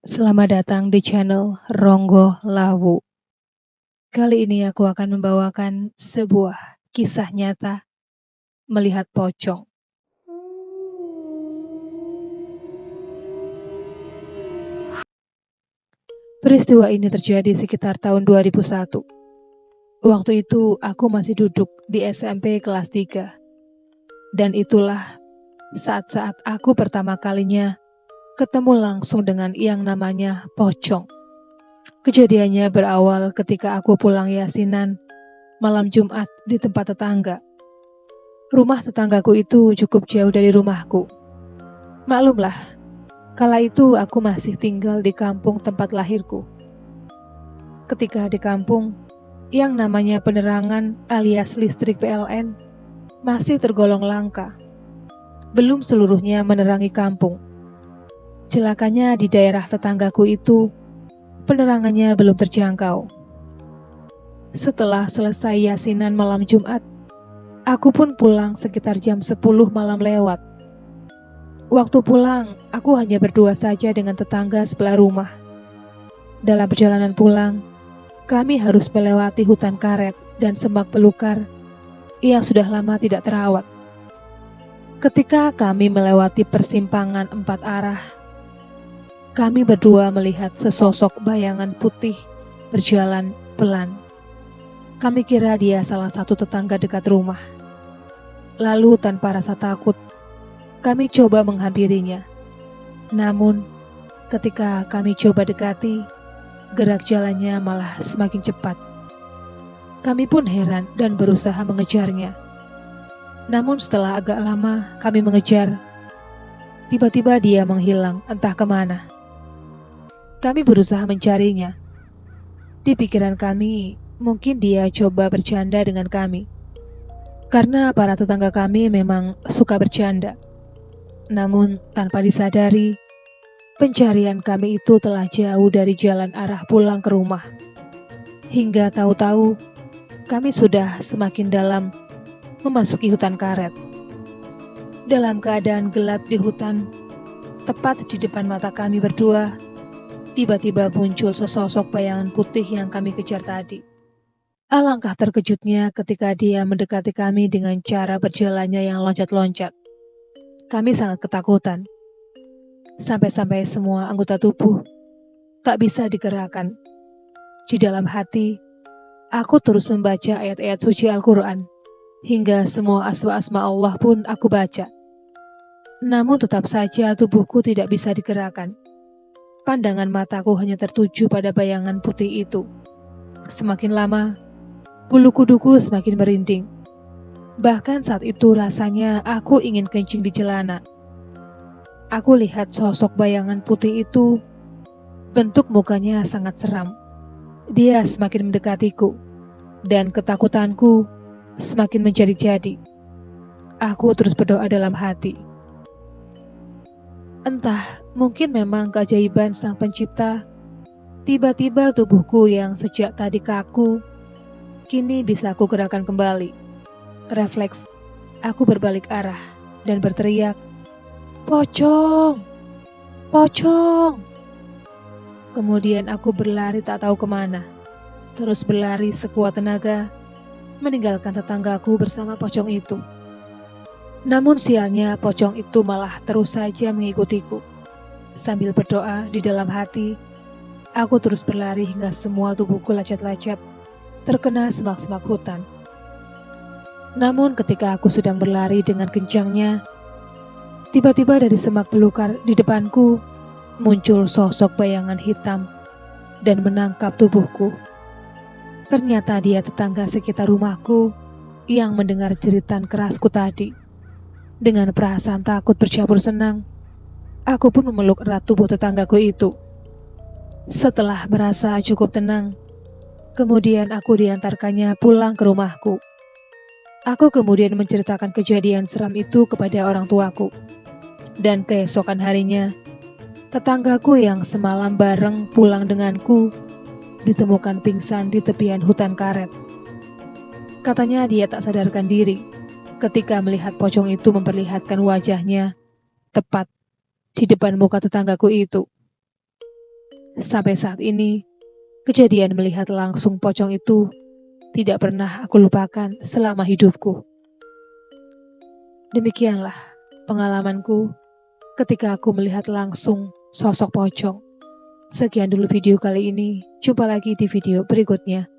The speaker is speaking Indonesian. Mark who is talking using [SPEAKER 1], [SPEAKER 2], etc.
[SPEAKER 1] Selamat datang di channel Ronggo Lawu. Kali ini aku akan membawakan sebuah kisah nyata melihat pocong. Peristiwa ini terjadi sekitar tahun 2001. Waktu itu aku masih duduk di SMP kelas 3. Dan itulah saat-saat aku pertama kalinya ketemu langsung dengan yang namanya pocong. Kejadiannya berawal ketika aku pulang yasinan malam Jumat di tempat tetangga. Rumah tetanggaku itu cukup jauh dari rumahku. Maklumlah, kala itu aku masih tinggal di kampung tempat lahirku. Ketika di kampung, yang namanya penerangan alias listrik PLN masih tergolong langka. Belum seluruhnya menerangi kampung. Celakanya di daerah tetanggaku itu, penerangannya belum terjangkau. Setelah selesai yasinan malam Jumat, aku pun pulang sekitar jam 10 malam lewat. Waktu pulang, aku hanya berdua saja dengan tetangga sebelah rumah. Dalam perjalanan pulang, kami harus melewati hutan karet dan semak belukar yang sudah lama tidak terawat. Ketika kami melewati persimpangan 4 arah, kami berdua melihat sesosok bayangan putih berjalan pelan. Kami kira dia salah satu tetangga dekat rumah. Lalu tanpa rasa takut, kami coba menghampirinya. Namun, ketika kami coba dekati, gerak jalannya malah semakin cepat. Kami pun heran dan berusaha mengejarnya. Namun setelah agak lama kami mengejar, tiba-tiba dia menghilang entah kemana. Kami berusaha mencarinya. Di pikiran kami, mungkin dia coba bercanda dengan kami. Karena para tetangga kami memang suka bercanda. Namun tanpa disadari, pencarian kami itu telah jauh dari jalan arah pulang ke rumah. Hingga tahu-tahu, kami sudah semakin dalam memasuki hutan karet. Dalam keadaan gelap di hutan, tepat di depan mata kami berdua, tiba-tiba muncul sesosok bayangan putih yang kami kejar tadi. Alangkah terkejutnya ketika dia mendekati kami dengan cara berjalannya yang loncat-loncat. Kami sangat ketakutan. Sampai-sampai semua anggota tubuh tak bisa digerakkan. Di dalam hati, aku terus membaca ayat-ayat suci Al-Quran. Hingga semua asma-asma Allah pun aku baca. Namun tetap saja tubuhku tidak bisa digerakkan. Pandangan mataku hanya tertuju pada bayangan putih itu. Semakin lama, bulu kuduku semakin merinding. Bahkan saat itu rasanya aku ingin kencing di celana. Aku lihat sosok bayangan putih itu, bentuk mukanya sangat seram. Dia semakin mendekatiku, dan ketakutanku semakin menjadi-jadi. Aku terus berdoa dalam hati. Entah, mungkin memang keajaiban Sang Pencipta. Tiba-tiba tubuhku yang sejak tadi kaku, kini bisa aku gerakkan kembali. Refleks, aku berbalik arah dan berteriak, "Pocong! Pocong!" Kemudian aku berlari tak tahu kemana. Terus berlari sekuat tenaga, meninggalkan tetanggaku bersama pocong itu. Namun sialnya pocong itu malah terus saja mengikutiku. Sambil berdoa di dalam hati, aku terus berlari hingga semua tubuhku lecet-lecet, terkena semak-semak hutan. Namun ketika aku sedang berlari dengan kencangnya, tiba-tiba dari semak belukar di depanku muncul sosok bayangan hitam dan menangkap tubuhku. Ternyata dia tetangga sekitar rumahku yang mendengar jeritan kerasku tadi. Dengan perasaan takut bercampur senang, aku pun memeluk erat tubuh tetanggaku itu. Setelah merasa cukup tenang, kemudian aku diantarkannya pulang ke rumahku. Aku kemudian menceritakan kejadian seram itu kepada orang tuaku. Dan keesokan harinya, tetanggaku yang semalam bareng pulang denganku ditemukan pingsan di tepian hutan karet. Katanya dia tak sadarkan diri ketika melihat pocong itu memperlihatkan wajahnya tepat di depan muka tetanggaku itu. Sampai saat ini, kejadian melihat langsung pocong itu tidak pernah aku lupakan selama hidupku. Demikianlah pengalamanku ketika aku melihat langsung sosok pocong. Sekian dulu video kali ini, jumpa lagi di video berikutnya.